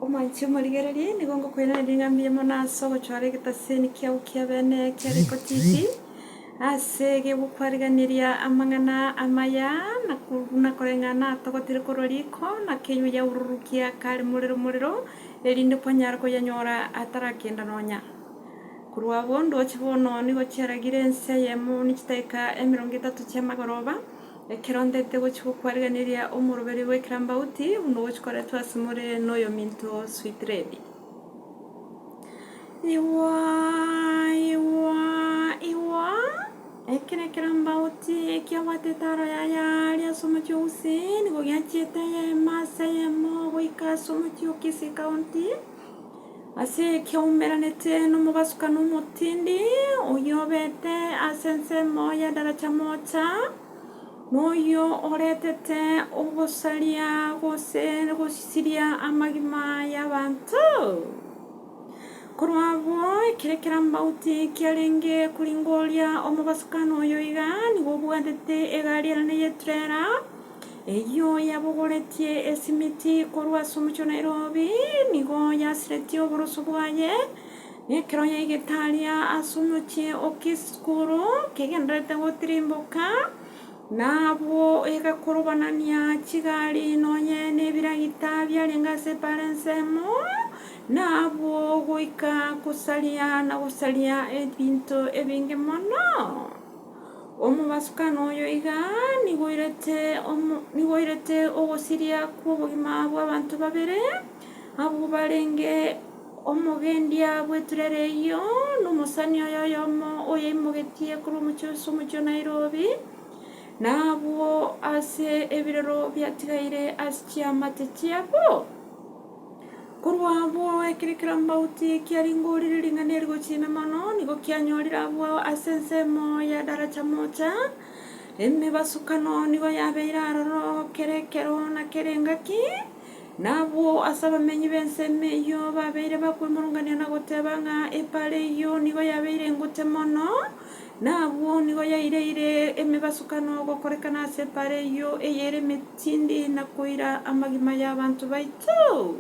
Omanchi omorigereria nigo ngokoiraneria ng'ambia mono ase ogochora egetaseni kiago kia bene kia Rico TV ase gegokwariganiria amang'ana amaya nakoreng'ana atogotire korwa riko nakeinywa yaururukia kare morero erinde kwanyara koyanyora atarakenda nonya korwa abwo ndochi bono nigo chiaragire ense eyemo nichitaika 30 chia amagoroba ekero ndete gochi gokwariganiria omoroberi bwa ekirambauti buna gochikoretwa ase more noyo minto Sweet Lady iwa ekere ekirambauti ekiabwatete aro yaya ase omochie ousi nigo giachiete eyemo ase eyemo goika ase omochie o Kisii County ase ekiaumeranete nomobasukano omotindi oyo obete ase ense emo ya daracha moja noyo oretete ogosaria gosisiria amagima y'abantu korwa abwo ekero ekirambauti kiarenge koringoria omobasukano oyo iga nigo obwatete egari enene ya etrela eyo yabogoretie esimiti korwa ase omochie Nairobi nigo yasiretie oboroso bwaye ekero yaigetaria ase omochie o Kisii skuru kegenderete gotirimboka nabwo egakorobanania chigari nonye na ebiragita biarenga ase epara ensemo nabwo goika gosaria na gosaria ebinto ebinge mono omobasukano oyo iga nigo oirete ogosiria kwa obogima bwa abanto babere abwo barenge omogendia bweturere iyo nomosani oyo oyomo oyaimogetie korwa omochie ase omochie o Nairobi nabwo ase ebirero biatigaire ase chiamate chiabo korwa abwo ekero ekirambauti kiaringorire ring'ana erigochima mono nigo kianyorire abwo ase ense emo ya daracha moja emebasukano nigo yabeire aroro ekero nakere engaki nabwo ase abamenyi b'ense eyo babeire bakwemorongania na goteba ng'a epara eyo nigo yabeire engote mono nabwo nigo yaireire emebasukano gokorekana ase epara eyo eyere emetindi na koira amagima y'abanto baito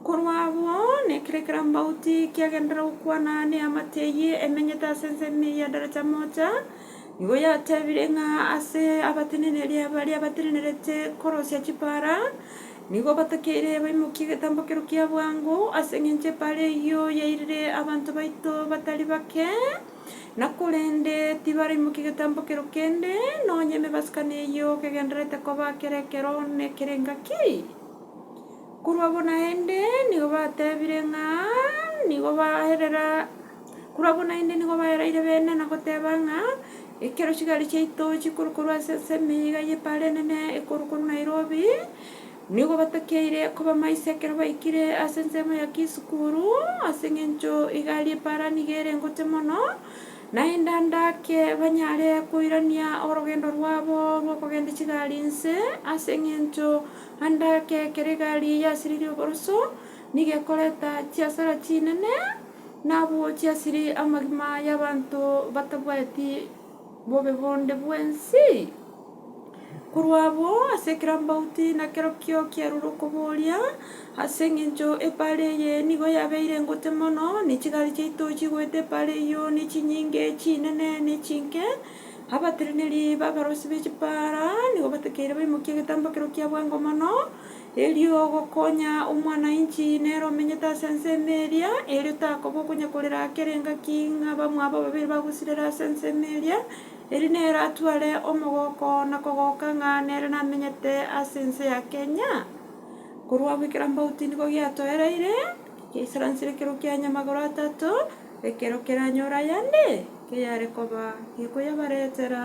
korwa abwo nekero ekirambauti kiagendera gokwana na eamate eye emenyete ase ense ya daracha moja nigo yatebire ng'a ase abateneneria baria batenenerete korosia chipara nigo batakeire baimokie egetambokero kia bwango ase eng'encho epara eyo yairire abanto baito batari bake nakorende tibaraimokia egetambokero kende nonye emebasukano eyo kegenderete koba ekero nekere engaki korwa abo naende nigo batebire ng'a nigo baerera korwa abo naende nigo baereire bene na goteba ng'a ekero chigari chiaito chikorokorwa ase ense iga ya epara enene ekorokorwa Nairobi nigo batakeire koba maiso ekero baikire ase ense emo ya Kisii skuru ase eng'encho egari epara niga ere engote mono naende ndake banyare koirania orogendo rwabo rwokogenda chigari nse ase eng'encho andake ekero egari yasiririe oboroso niga ekoreta chiasara chinene nabwo chiasirie amagima y'abanto batabwati bobe bonde bwensi korwa abo ase ekirambauti nakero kio kiarure okoboria ase eng'encho epara eye nigo yabeire engote mono na chigari chiaito chigoete epara eyo na chinyinge chinene na chinke abatereneri babarosi b'echipara nigo batakeire baimokie egetambokero kia bwango mono erio gokonya omwanainchi nero omenyete ase ense eria erio takoba okonyekorera kere engaki ng'a bamwe aba babere bagosirera ase ense eria eri nero atware omogoko na kogoka ng'a nere namenyete ase ense ya Kenya korwa abwo ekirambauti nigo giatoereire giaisaransire ekero kia nyamagoro 3 ekero keranyora yande keyare koba gekoyabaretera.